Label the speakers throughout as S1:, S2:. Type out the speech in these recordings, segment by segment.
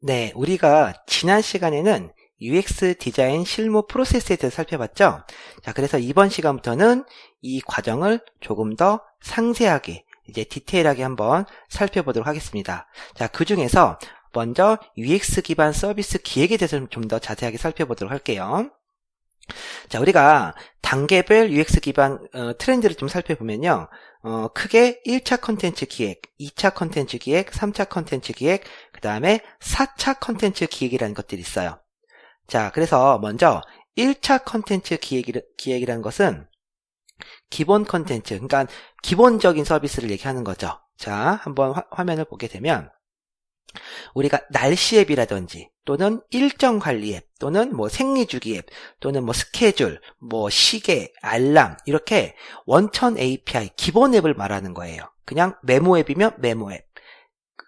S1: 네, 우리가 지난 시간에는 UX 디자인 실무 프로세스에 대해서 살펴봤죠? 자, 그래서 이번 시간부터는 이 과정을 조금 더 상세하게, 이제 디테일하게 한번 살펴보도록 하겠습니다. 자, 그 중에서 먼저 UX 기반 서비스 기획에 대해서 좀 더 자세하게 살펴보도록 할게요. 자, 우리가 단계별 UX 기반 트렌드를 좀 살펴보면요. 크게 1차 컨텐츠 기획, 2차 컨텐츠 기획, 3차 컨텐츠 기획, 그 다음에 4차 컨텐츠 기획이라는 것들이 있어요. 자, 그래서 먼저 1차 컨텐츠 기획이라는 것은 기본 컨텐츠, 그러니까 기본적인 서비스를 얘기하는 거죠. 자, 한번 화면을 보게 되면 우리가 날씨 앱이라든지 또는 일정 관리 앱 또는 뭐 생리주기 앱 또는 뭐 스케줄, 뭐 시계, 알람 이렇게 원천 API 기본 앱을 말하는 거예요. 그냥 메모 앱이면 메모 앱,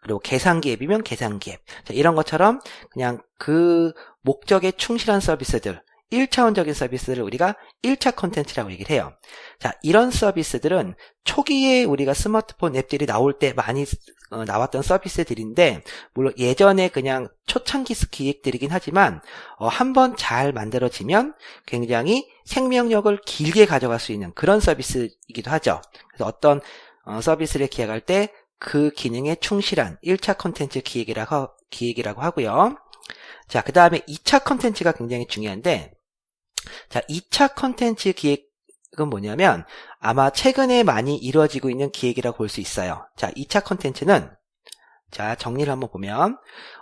S1: 그리고 계산기 앱이면 계산기 앱. 자, 이런 것처럼 그냥 그 목적에 충실한 서비스들, 1차원적인 서비스를 우리가 1차 컨텐츠라고 얘기를 해요. 자, 이런 서비스들은 초기에 우리가 스마트폰 앱들이 나올 때 많이 나왔던 서비스들인데, 물론 예전에 그냥 초창기 기획들이긴 하지만 한번 잘 만들어지면 굉장히 생명력을 길게 가져갈 수 있는 그런 서비스이기도 하죠. 그래서 어떤 서비스를 기획할 때 그 기능에 충실한 1차 컨텐츠 기획이라고 하고요. 자, 그 다음에 2차 컨텐츠가 굉장히 중요한데, 자, 2차 컨텐츠 기획은 뭐냐면 아마 최근에 많이 이루어지고 있는 기획이라고 볼 수 있어요. 자, 2차 컨텐츠는, 자, 정리를 한번 보면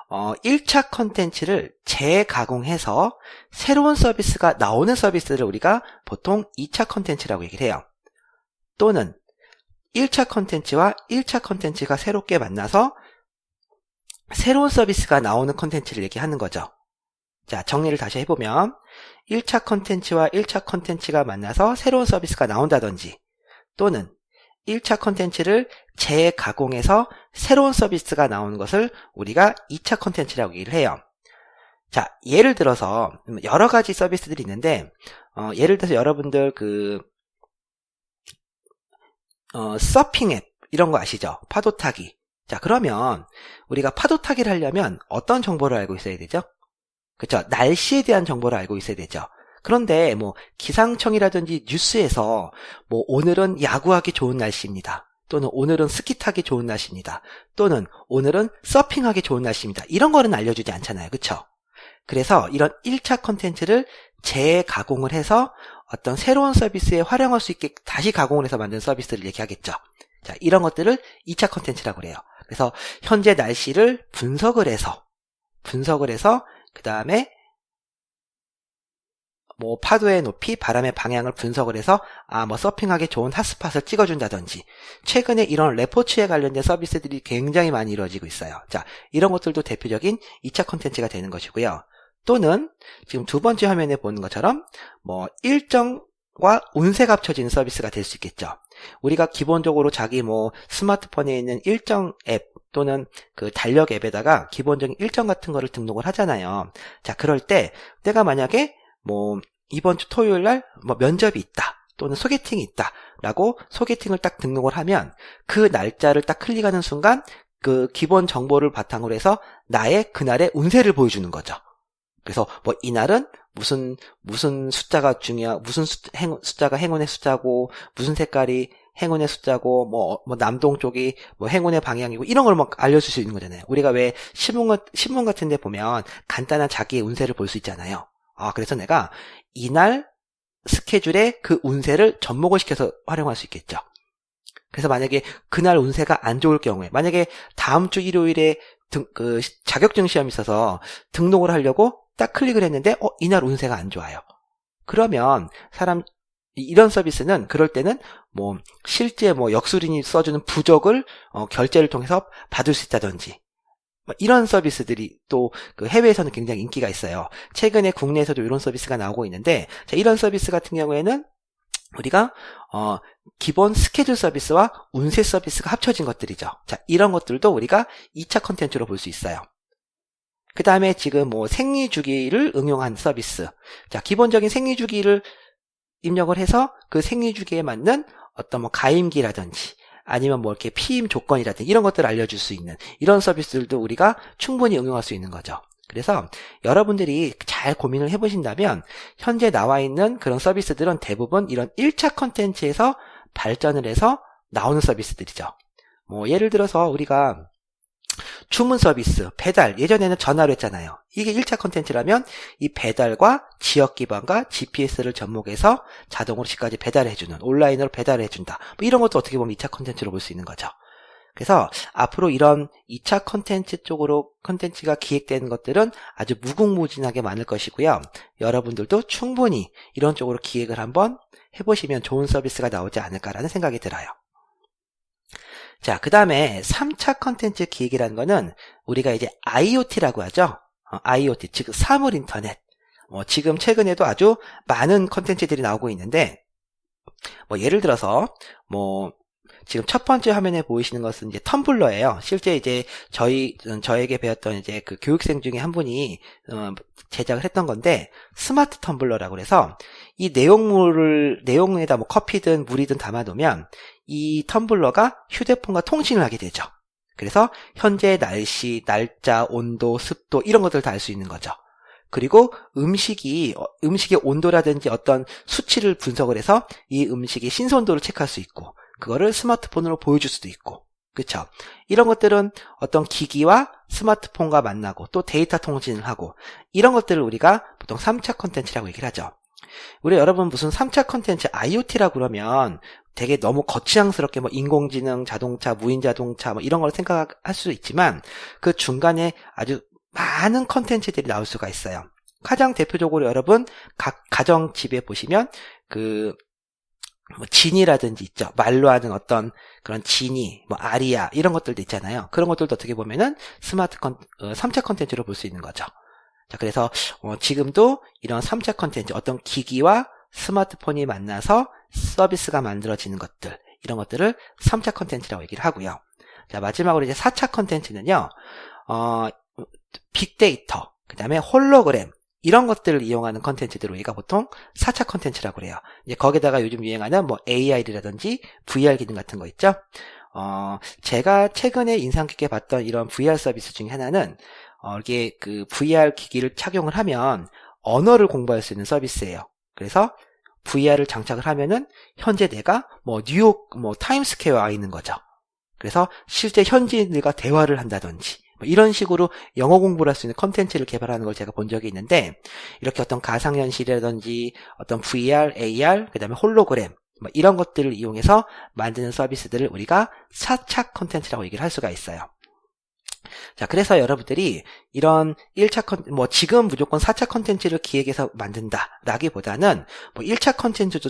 S1: 1차 컨텐츠를 재가공해서 새로운 서비스가 나오는 서비스를 우리가 보통 2차 컨텐츠라고 얘기를 해요. 또는 1차 컨텐츠와 1차 컨텐츠가 새롭게 만나서 새로운 서비스가 나오는 컨텐츠를 얘기하는 거죠. 자, 정리를 다시 해보면 1차 컨텐츠와 1차 컨텐츠가 만나서 새로운 서비스가 나온다든지, 또는 1차 컨텐츠를 재가공해서 새로운 서비스가 나오는 것을 우리가 2차 컨텐츠라고 얘기를 해요. 자, 예를 들어서 여러 가지 서비스들이 있는데 예를 들어서 여러분들 서핑 앱 이런 거 아시죠? 파도 타기. 자, 그러면 우리가 파도 타기를 하려면 어떤 정보를 알고 있어야 되죠? 그렇죠? 날씨에 대한 정보를 알고 있어야 되죠. 그런데 뭐 기상청이라든지 뉴스에서 뭐 오늘은 야구하기 좋은 날씨입니다. 또는 오늘은 스키 타기 좋은 날씨입니다. 또는 오늘은 서핑하기 좋은 날씨입니다. 이런 거는 알려주지 않잖아요. 그렇죠? 그래서 이런 1차 컨텐츠를 재가공을 해서 어떤 새로운 서비스에 활용할 수 있게 다시 가공을 해서 만든 서비스를 얘기하겠죠. 자, 이런 것들을 2차 컨텐츠라고 그래요. 그래서 현재 날씨를 분석을 해서 그 다음에 뭐 파도의 높이, 바람의 방향을 분석을 해서 뭐 서핑하기 좋은 핫스팟을 찍어준다든지, 최근에 이런 레포츠에 관련된 서비스들이 굉장히 많이 이루어지고 있어요. 자, 이런 것들도 대표적인 2차 컨텐츠가 되는 것이고요. 또는 지금 두 번째 화면에 보는 것처럼 뭐 일정과 운세가 합쳐지는 서비스가 될 수 있겠죠. 우리가 기본적으로 자기 뭐 스마트폰에 있는 일정 앱 또는 그 달력 앱에다가 기본적인 일정 같은 거를 등록을 하잖아요. 자, 그럴 때 내가 만약에 뭐 이번 주 토요일 날 뭐 면접이 있다 또는 소개팅이 있다 라고 소개팅을 딱 등록을 하면 그 날짜를 딱 클릭하는 순간 그 기본 정보를 바탕으로 해서 나의 그날의 운세를 보여주는 거죠. 그래서 뭐 이날은 무슨 숫자가 무슨 숫자가 행운의 숫자고, 무슨 색깔이 행운의 숫자고, 뭐 남동 쪽이 뭐 행운의 방향이고, 이런 걸 막 알려줄 수 있는 거잖아요. 우리가 왜 신문 같은 데 보면 간단한 자기의 운세를 볼 수 있잖아요. 그래서 내가 이날 스케줄에 그 운세를 접목을 시켜서 활용할 수 있겠죠. 그래서 만약에 그날 운세가 안 좋을 경우에, 만약에 다음 주 일요일에 자격증 시험이 있어서 등록을 하려고 딱 클릭을 했는데 이날 운세가 안 좋아요. 그러면 이런 서비스는 그럴 때는 뭐 실제 뭐 역술인이 써주는 부적을 결제를 통해서 받을 수 있다든지, 이런 서비스들이 또 그 해외에서는 굉장히 인기가 있어요. 최근에 국내에서도 이런 서비스가 나오고 있는데, 자, 이런 서비스 같은 경우에는 우리가 기본 스케줄 서비스와 운세 서비스가 합쳐진 것들이죠. 자, 이런 것들도 우리가 2차 컨텐츠로 볼 수 있어요. 그 다음에 지금 뭐 생리주기를 응용한 서비스. 자, 기본적인 생리주기를 입력을 해서 그 생리주기에 맞는 어떤 뭐 가임기라든지 아니면 뭐 이렇게 피임 조건이라든지 이런 것들을 알려줄 수 있는 이런 서비스들도 우리가 충분히 응용할 수 있는 거죠. 그래서 여러분들이 잘 고민을 해보신다면 현재 나와 있는 그런 서비스들은 대부분 이런 1차 컨텐츠에서 발전을 해서 나오는 서비스들이죠. 뭐 예를 들어서 우리가 주문 서비스, 배달, 예전에는 전화로 했잖아요. 이게 1차 컨텐츠라면 이 배달과 지역 기반과 GPS를 접목해서 자동으로 집까지 배달을 해주는, 온라인으로 배달을 해준다. 뭐 이런 것도 어떻게 보면 2차 컨텐츠로 볼 수 있는 거죠. 그래서 앞으로 이런 2차 컨텐츠 쪽으로 컨텐츠가 기획되는 것들은 아주 무궁무진하게 많을 것이고요. 여러분들도 충분히 이런 쪽으로 기획을 한번 해보시면 좋은 서비스가 나오지 않을까라는 생각이 들어요. 자, 그 다음에 3차 컨텐츠 기획이라는 거는 우리가 이제 IoT라고 하죠. IoT, 즉 사물 인터넷. 지금 최근에도 아주 많은 컨텐츠들이 나오고 있는데, 예를 들어서 지금 첫 번째 화면에 보이시는 것은 이제 텀블러예요. 실제 이제 저에게 배웠던 이제 그 교육생 중에 한 분이 제작을 했던 건데, 스마트 텀블러라고 해서 이 내용에다 뭐 커피든 물이든 담아놓으면 이 텀블러가 휴대폰과 통신을 하게 되죠. 그래서 현재 날씨, 날짜, 온도, 습도 이런 것들을 다 알 수 있는 거죠. 그리고 음식의 온도라든지 어떤 수치를 분석을 해서 이 음식의 신선도를 체크할 수 있고, 그거를 스마트폰으로 보여줄 수도 있고, 그쵸? 이런 것들은 어떤 기기와 스마트폰과 만나고 또 데이터 통신을 하고, 이런 것들을 우리가 보통 3차 컨텐츠라고 얘기를 하죠. 우리 여러분 무슨 3차 컨텐츠 IoT라고 그러면 되게 너무 거치장스럽게 인공지능, 자동차, 무인 자동차 이런 걸 생각할 수 있지만 그 중간에 아주 많은 컨텐츠들이 나올 수가 있어요. 가장 대표적으로 여러분 각 가정 집에 보시면 지니라든지 있죠. 말로 하는 어떤 그런 지니, 아리아 이런 것들도 있잖아요. 그런 것들도 어떻게 보면은 3차 컨텐츠로 볼 수 있는 거죠. 자, 그래서 지금도 이런 3차 컨텐츠, 어떤 기기와 스마트폰이 만나서 서비스가 만들어지는 것들, 이런 것들을 3차 컨텐츠라고 얘기를 하고요. 자, 마지막으로 이제 4차 컨텐츠는요. 빅데이터, 그 다음에 홀로그램, 이런 것들을 이용하는 컨텐츠들을 우리가 보통 4차 컨텐츠라고 그래요. 이제 거기다가 요즘 유행하는 AI라든지 VR 기능 같은 거 있죠. 제가 최근에 인상 깊게 봤던 이런 VR 서비스 중에 하나는 이게 그 VR 기기를 착용을 하면 언어를 공부할 수 있는 서비스예요. 그래서 VR을 장착을 하면은 현재 내가 뉴욕 타임스퀘어에 와 있는 거죠. 그래서 실제 현지인들과 대화를 한다든지 이런 식으로 영어 공부를 할 수 있는 컨텐츠를 개발하는 걸 제가 본 적이 있는데, 이렇게 어떤 가상현실이라든지 어떤 VR, AR, 그 다음에 홀로그램 이런 것들을 이용해서 만드는 서비스들을 우리가 4차 컨텐츠라고 얘기를 할 수가 있어요. 자, 그래서 여러분들이 이런 1차 지금 무조건 4차 컨텐츠를 기획해서 만든다 라기보다는 1차 컨텐츠도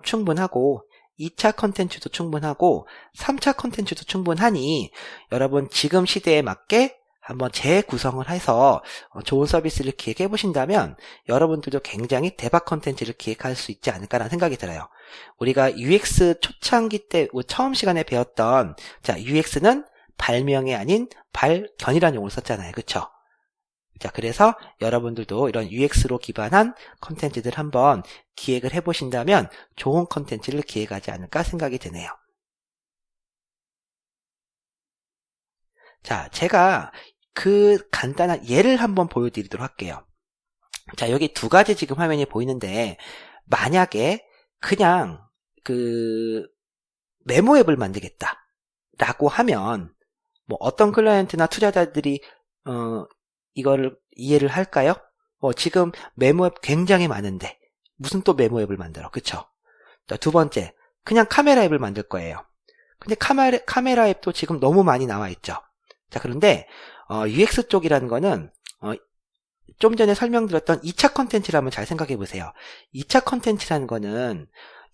S1: 충분하고 2차 컨텐츠도 충분하고 3차 컨텐츠도 충분하니 여러분 지금 시대에 맞게 한번 재구성을 해서 좋은 서비스를 기획해 보신다면 여러분들도 굉장히 대박 컨텐츠를 기획할 수 있지 않을까라는 생각이 들어요. 우리가 UX 초창기 때 처음 시간에 배웠던 UX는 발명이 아닌 발견이라는 용어를 썼잖아요. 그쵸? 자, 그래서 여러분들도 이런 UX로 기반한 컨텐츠들 한번 기획을 해보신다면 좋은 컨텐츠를 기획하지 않을까 생각이 드네요. 자, 제가 그 간단한 예를 한번 보여드리도록 할게요. 자, 여기 두 가지 지금 화면이 보이는데, 만약에 그냥 메모 앱을 만들겠다 라고 하면 어떤 클라이언트나 투자자들이 이거를 이해를 할까요? 지금 메모 앱 굉장히 많은데 무슨 또 메모 앱을 만들어, 그쵸? 자, 두 번째, 그냥 카메라 앱을 만들 거예요. 근데 카메라 앱도 지금 너무 많이 나와 있죠. 자, 그런데 UX 쪽이라는 거는 좀 전에 설명드렸던 2차 컨텐츠를 잘 생각해 보세요. 2차 컨텐츠라는 거는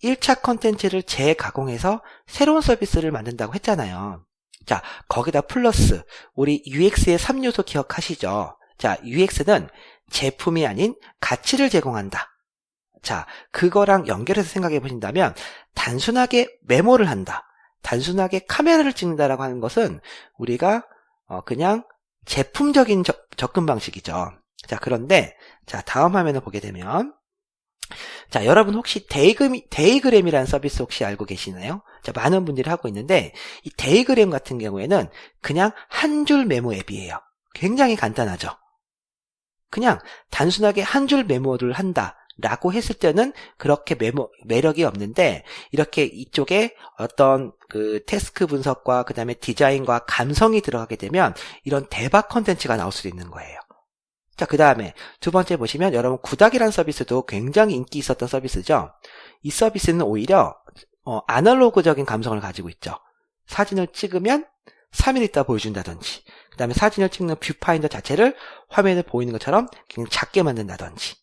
S1: 1차 컨텐츠를 재가공해서 새로운 서비스를 만든다고 했잖아요. 자, 거기다 플러스 우리 UX의 3요소 기억하시죠? 자, UX는 제품이 아닌 가치를 제공한다. 자, 그거랑 연결해서 생각해 보신다면 단순하게 메모를 한다, 단순하게 카메라를 찍는다라고 하는 것은 우리가 그냥 제품적인 접근 방식이죠. 자, 그런데 자, 다음 화면을 보게 되면 자, 여러분 혹시 데이그램이라는 서비스 혹시 알고 계시나요? 자, 많은 분들이 하고 있는데 이 데이그램 같은 경우에는 그냥 한 줄 메모 앱이에요. 굉장히 간단하죠. 그냥 단순하게 한 줄 메모를 한다라고 했을 때는 그렇게 매력이 없는데, 이렇게 이쪽에 어떤 그 태스크 분석과 그 다음에 디자인과 감성이 들어가게 되면 이런 대박 컨텐츠가 나올 수도 있는 거예요. 자, 그 다음에 두 번째 보시면 여러분 구닥이라는 서비스도 굉장히 인기 있었던 서비스죠. 이 서비스는 오히려 아날로그적인 감성을 가지고 있죠. 사진을 찍으면 3일 있다 보여준다든지, 그 다음에 사진을 찍는 뷰파인더 자체를 화면에 보이는 것처럼 그냥 작게 만든다든지,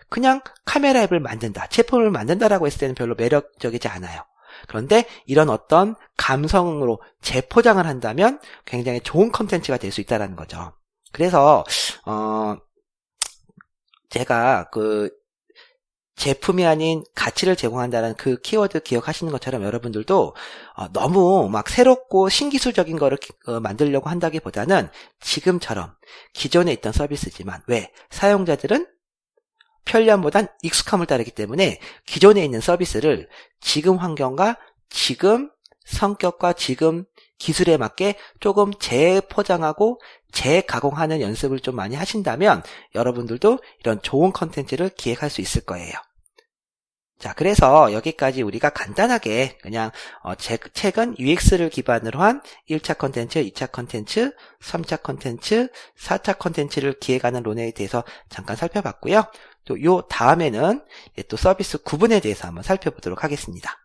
S1: 그냥 카메라 앱을 만든다, 제품을 만든다라고 했을 때는 별로 매력적이지 않아요. 그런데 이런 어떤 감성으로 재포장을 한다면 굉장히 좋은 컨텐츠가 될 수 있다는 거죠. 그래서 제가 그 제품이 아닌 가치를 제공한다는 그 키워드 기억하시는 것처럼 여러분들도 너무 막 새롭고 신기술적인 거를 만들려고 한다기보다는 지금처럼 기존에 있던 서비스지만, 왜? 사용자들은 편리함보단 익숙함을 따르기 때문에 기존에 있는 서비스를 지금 환경과 지금 성격과 지금 기술에 맞게 조금 재포장하고 재가공하는 연습을 좀 많이 하신다면 여러분들도 이런 좋은 컨텐츠를 기획할 수 있을 거예요. 자, 그래서 여기까지 우리가 간단하게 그냥 최근 UX를 기반으로 한 1차 컨텐츠, 2차 컨텐츠, 3차 컨텐츠, 4차 컨텐츠를 기획하는 론에 대해서 잠깐 살펴봤고요. 또 요 다음에는 또 서비스 구분에 대해서 한번 살펴보도록 하겠습니다.